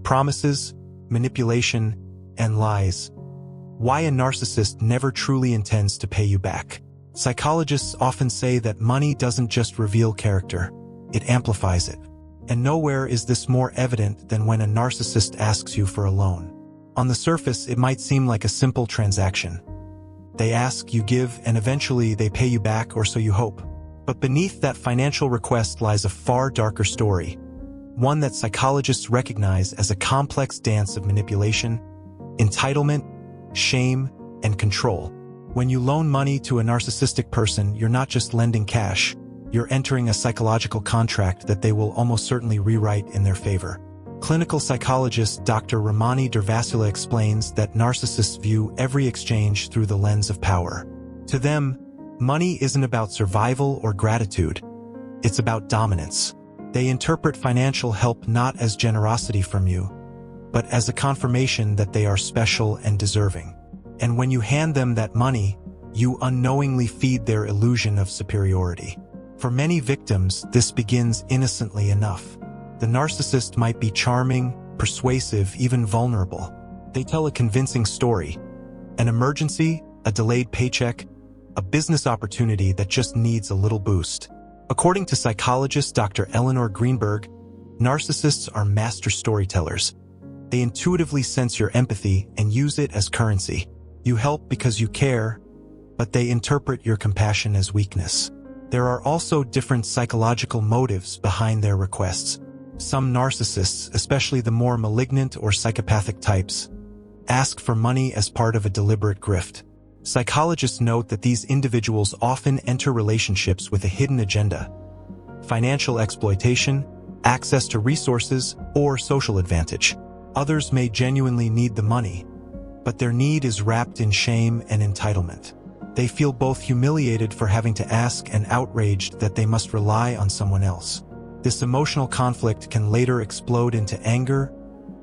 promises, manipulation, and lies. Why a narcissist never truly intends to pay you back. Psychologists often say that money doesn't just reveal character, it amplifies it. And nowhere is this more evident than when a narcissist asks you for a loan. On the surface, it might seem like a simple transaction. They ask, you give, and eventually they pay you back, or so you hope. But beneath that financial request lies a far darker story, one that psychologists recognize as a complex dance of manipulation, entitlement, shame, and control. When you loan money to a narcissistic person, you're not just lending cash, you're entering a psychological contract that they will almost certainly rewrite in their favor. Clinical psychologist Dr. Ramani Durvasula explains that narcissists view every exchange through the lens of power. To them, money isn't about survival or gratitude, it's about dominance. They interpret financial help not as generosity from you, but as a confirmation that they are special and deserving. And when you hand them that money, you unknowingly feed their illusion of superiority. For many victims, this begins innocently enough. The narcissist might be charming, persuasive, even vulnerable. They tell a convincing story. An emergency, a delayed paycheck, a business opportunity that just needs a little boost. According to psychologist Dr. Eleanor Greenberg, narcissists are master storytellers. They intuitively sense your empathy and use it as currency. You help because you care, but they interpret your compassion as weakness. There are also different psychological motives behind their requests. Some narcissists, especially the more malignant or psychopathic types, ask for money as part of a deliberate grift. Psychologists note that these individuals often enter relationships with a hidden agenda: financial exploitation, access to resources, or social advantage. Others may genuinely need the money, but their need is wrapped in shame and entitlement. They feel both humiliated for having to ask and outraged that they must rely on someone else. This emotional conflict can later explode into anger,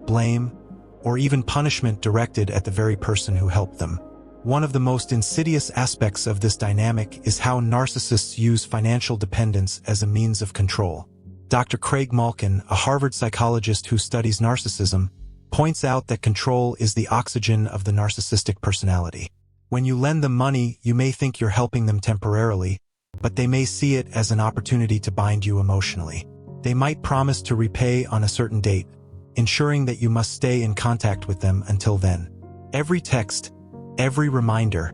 blame, or even punishment directed at the very person who helped them. One of the most insidious aspects of this dynamic is how narcissists use financial dependence as a means of control. Dr. Craig Malkin, a Harvard psychologist who studies narcissism, points out that control is the oxygen of the narcissistic personality. When you lend them money, you may think you're helping them temporarily, but they may see it as an opportunity to bind you emotionally. They might promise to repay on a certain date, ensuring that you must stay in contact with them until then. Every text, every reminder,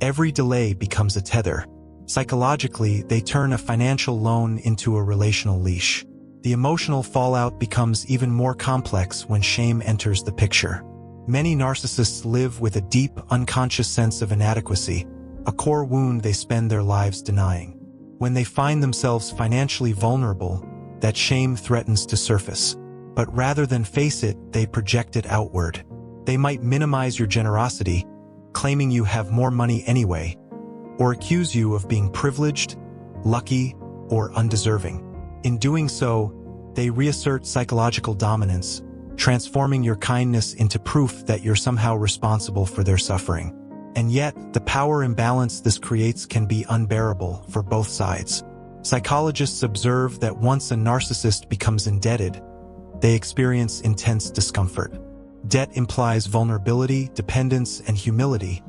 every delay becomes a tether. Psychologically, they turn a financial loan into a relational leash. The emotional fallout becomes even more complex when shame enters the picture. Many narcissists live with a deep, unconscious sense of inadequacy, a core wound they spend their lives denying. When they find themselves financially vulnerable, that shame threatens to surface. But rather than face it, they project it outward. They might minimize your generosity, claiming you have more money anyway, or accuse you of being privileged, lucky, or undeserving. In doing so, they reassert psychological dominance, transforming your kindness into proof that you're somehow responsible for their suffering. And yet, the power imbalance this creates can be unbearable for both sides. Psychologists observe that once a narcissist becomes indebted, they experience intense discomfort. Debt implies vulnerability, dependence, and humility,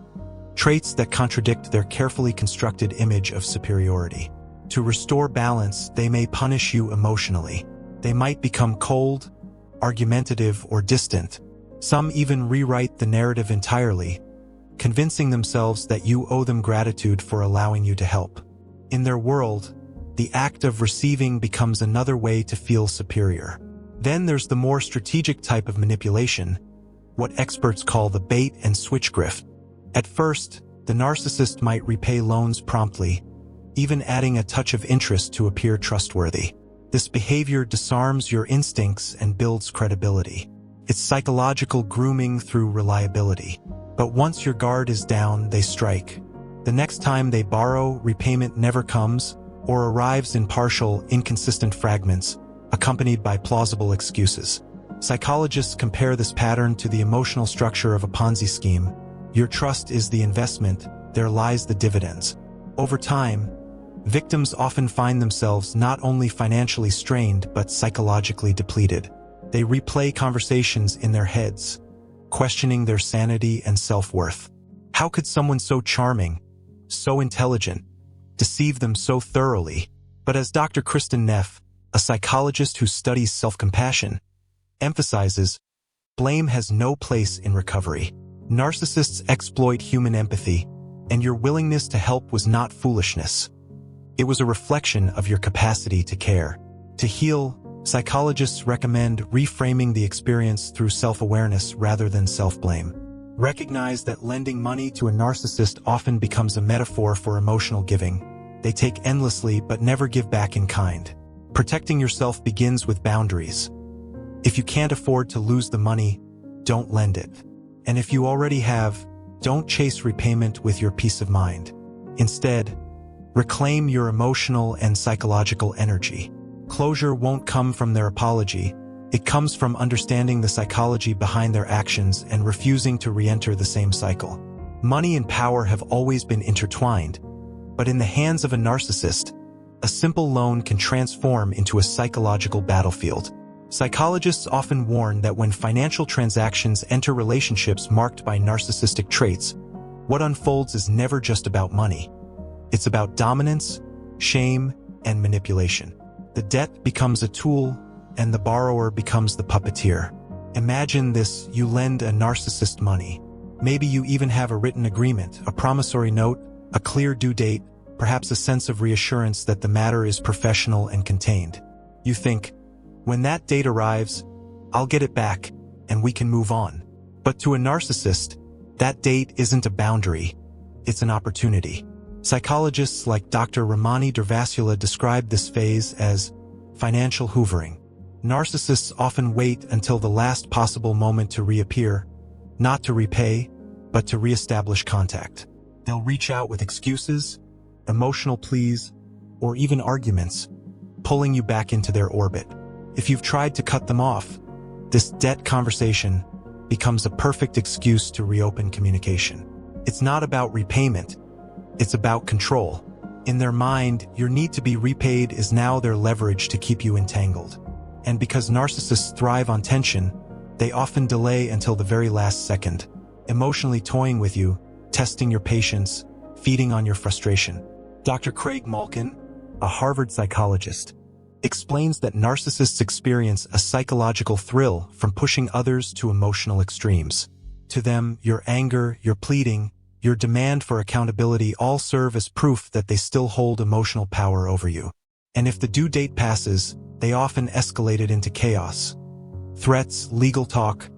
traits that contradict their carefully constructed image of superiority. To restore balance, they may punish you emotionally. They might become cold, argumentative, or distant. Some even rewrite the narrative entirely, convincing themselves that you owe them gratitude for allowing you to help. In their world, the act of receiving becomes another way to feel superior. Then there's the more strategic type of manipulation, what experts call the bait-and-switch grift. At first, the narcissist might repay loans promptly, even adding a touch of interest to appear trustworthy. This behavior disarms your instincts and builds credibility. It's psychological grooming through reliability. But once your guard is down, they strike. The next time they borrow, repayment never comes, or arrives in partial, inconsistent fragments, accompanied by plausible excuses. Psychologists compare this pattern to the emotional structure of a Ponzi scheme. Your trust is the investment, there lies the dividends. Over time, victims often find themselves not only financially strained but psychologically depleted. They replay conversations in their heads, questioning their sanity and self-worth. How could someone so charming, so intelligent, deceive them so thoroughly? But as Dr. Kristen Neff, a psychologist who studies self-compassion, emphasizes, blame has no place in recovery. Narcissists exploit human empathy, and your willingness to help was not foolishness. It was a reflection of your capacity to care. To heal, psychologists recommend reframing the experience through self-awareness rather than self-blame. Recognize that lending money to a narcissist often becomes a metaphor for emotional giving. They take endlessly but never give back in kind. Protecting yourself begins with boundaries. If you can't afford to lose the money, don't lend it. And if you already have, don't chase repayment with your peace of mind. Instead, reclaim your emotional and psychological energy. Closure won't come from their apology. It comes from understanding the psychology behind their actions and refusing to re-enter the same cycle. Money and power have always been intertwined, but in the hands of a narcissist, a simple loan can transform into a psychological battlefield. Psychologists often warn that when financial transactions enter relationships marked by narcissistic traits, what unfolds is never just about money. It's about dominance, shame, and manipulation. The debt becomes a tool, and the borrower becomes the puppeteer. Imagine this: you lend a narcissist money. Maybe you even have a written agreement, a promissory note, a clear due date, perhaps a sense of reassurance that the matter is professional and contained. You think, when that date arrives, I'll get it back, and we can move on. But to a narcissist, that date isn't a boundary, it's an opportunity. Psychologists like Dr. Ramani Durvasula describe this phase as financial hoovering. Narcissists often wait until the last possible moment to reappear, not to repay, but to reestablish contact. They'll reach out with excuses, emotional pleas, or even arguments, pulling you back into their orbit. If you've tried to cut them off, this debt conversation becomes a perfect excuse to reopen communication. It's not about repayment, it's about control. In their mind, your need to be repaid is now their leverage to keep you entangled. And because narcissists thrive on tension, they often delay until the very last second, emotionally toying with you, testing your patience, feeding on your frustration. Dr. Craig Malkin, a Harvard psychologist, explains that narcissists experience a psychological thrill from pushing others to emotional extremes. To them, your anger, your pleading, your demand for accountability all serve as proof that they still hold emotional power over you. And if the due date passes, they often escalate it into chaos. Threats, legal talk,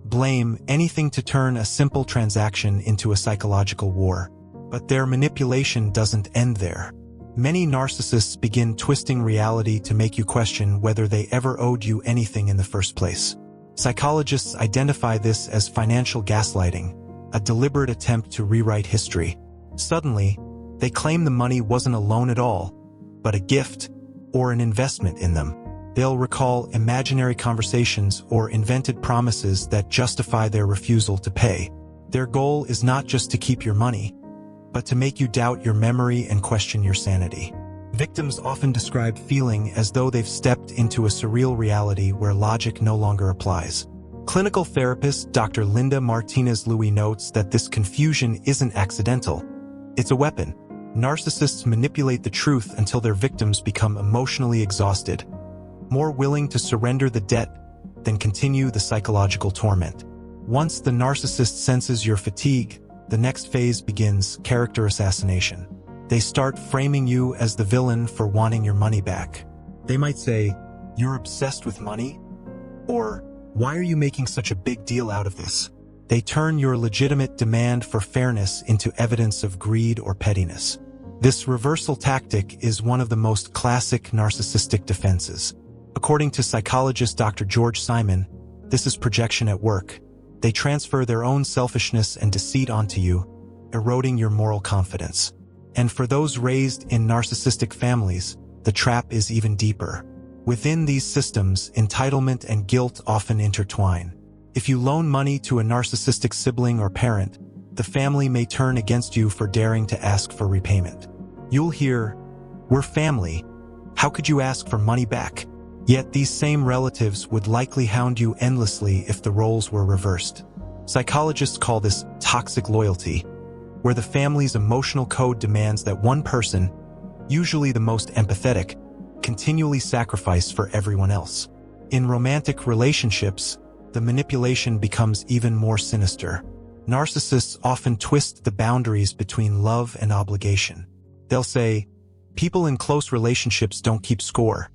blame, anything to turn a simple transaction into a psychological war. But their manipulation doesn't end there. Many narcissists begin twisting reality to make you question whether they ever owed you anything in the first place. Psychologists identify this as financial gaslighting, a deliberate attempt to rewrite history. Suddenly, they claim the money wasn't a loan at all, but a gift or an investment in them. They'll recall imaginary conversations or invented promises that justify their refusal to pay. Their goal is not just to keep your money, but to make you doubt your memory and question your sanity. Victims often describe feeling as though they've stepped into a surreal reality where logic no longer applies. Clinical therapist Dr. Linda Martinez-Louis notes that this confusion isn't accidental. It's a weapon. Narcissists manipulate the truth until their victims become emotionally exhausted, more willing to surrender the debt than continue the psychological torment. Once the narcissist senses your fatigue, the next phase begins: character assassination. They start framing you as the villain for wanting your money back. They might say, "You're obsessed with money?" Or, "Why are you making such a big deal out of this?" They turn your legitimate demand for fairness into evidence of greed or pettiness. This reversal tactic is one of the most classic narcissistic defenses. According to psychologist Dr. George Simon, this is projection at work. They transfer their own selfishness and deceit onto you, eroding your moral confidence. And for those raised in narcissistic families, the trap is even deeper. Within these systems, entitlement and guilt often intertwine. If you loan money to a narcissistic sibling or parent, the family may turn against you for daring to ask for repayment. You'll hear, "We're family. How could you ask for money back?" Yet these same relatives would likely hound you endlessly if the roles were reversed. Psychologists call this toxic loyalty, where the family's emotional code demands that one person, usually the most empathetic, continually sacrifice for everyone else. In romantic relationships, the manipulation becomes even more sinister. Narcissists often twist the boundaries between love and obligation. They'll say, "People in close relationships don't keep score,"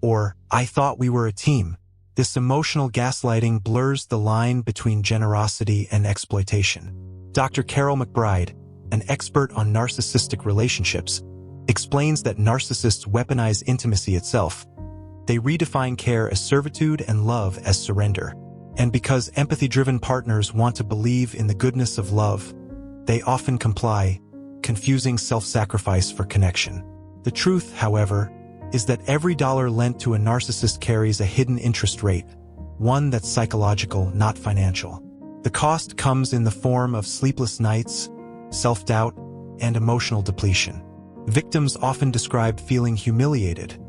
or "I thought we were a team." This emotional gaslighting blurs the line between generosity and exploitation. Dr. Carol McBride, an expert on narcissistic relationships, explains that narcissists weaponize intimacy itself. They redefine care as servitude and love as surrender. And because empathy-driven partners want to believe in the goodness of love, they often comply, confusing self-sacrifice for connection. The truth, however, is that every dollar lent to a narcissist carries a hidden interest rate, one that's psychological, not financial. The cost comes in the form of sleepless nights, self-doubt, and emotional depletion. Victims often describe feeling humiliated,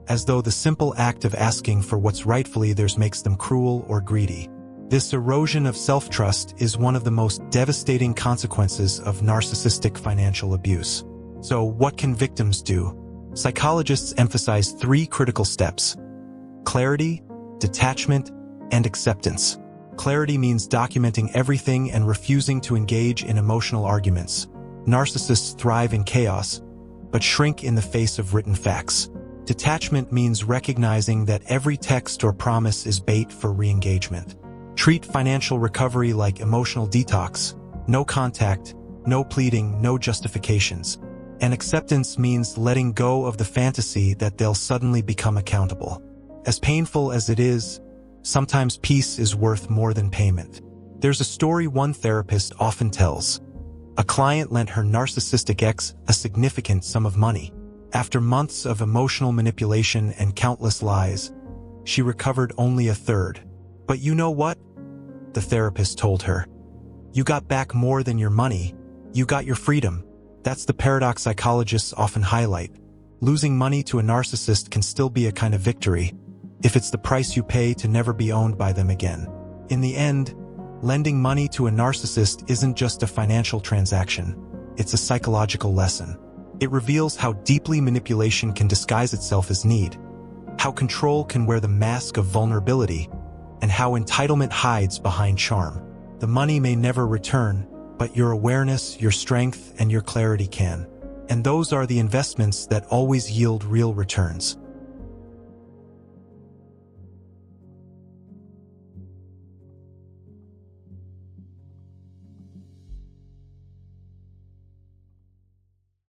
as though the simple act of asking for what's rightfully theirs makes them cruel or greedy. This erosion of self-trust is one of the most devastating consequences of narcissistic financial abuse. So what can victims do? Psychologists emphasize 3 critical steps: clarity, detachment, and acceptance. Clarity means documenting everything and refusing to engage in emotional arguments. Narcissists thrive in chaos, but shrink in the face of written facts. Detachment means recognizing that every text or promise is bait for re-engagement. Treat financial recovery like emotional detox. No contact, no pleading, no justifications. And acceptance means letting go of the fantasy that they'll suddenly become accountable. As painful as it is, sometimes peace is worth more than payment. There's a story one therapist often tells. A client lent her narcissistic ex a significant sum of money. After months of emotional manipulation and countless lies, she recovered only a third. "But you know what?" the therapist told her. "You got back more than your money. You got your freedom." That's the paradox psychologists often highlight. Losing money to a narcissist can still be a kind of victory, if it's the price you pay to never be owned by them again. In the end, lending money to a narcissist isn't just a financial transaction. It's a psychological lesson. It reveals how deeply manipulation can disguise itself as need, how control can wear the mask of vulnerability, and how entitlement hides behind charm. The money may never return, but your awareness, your strength, and your clarity can. And those are the investments that always yield real returns.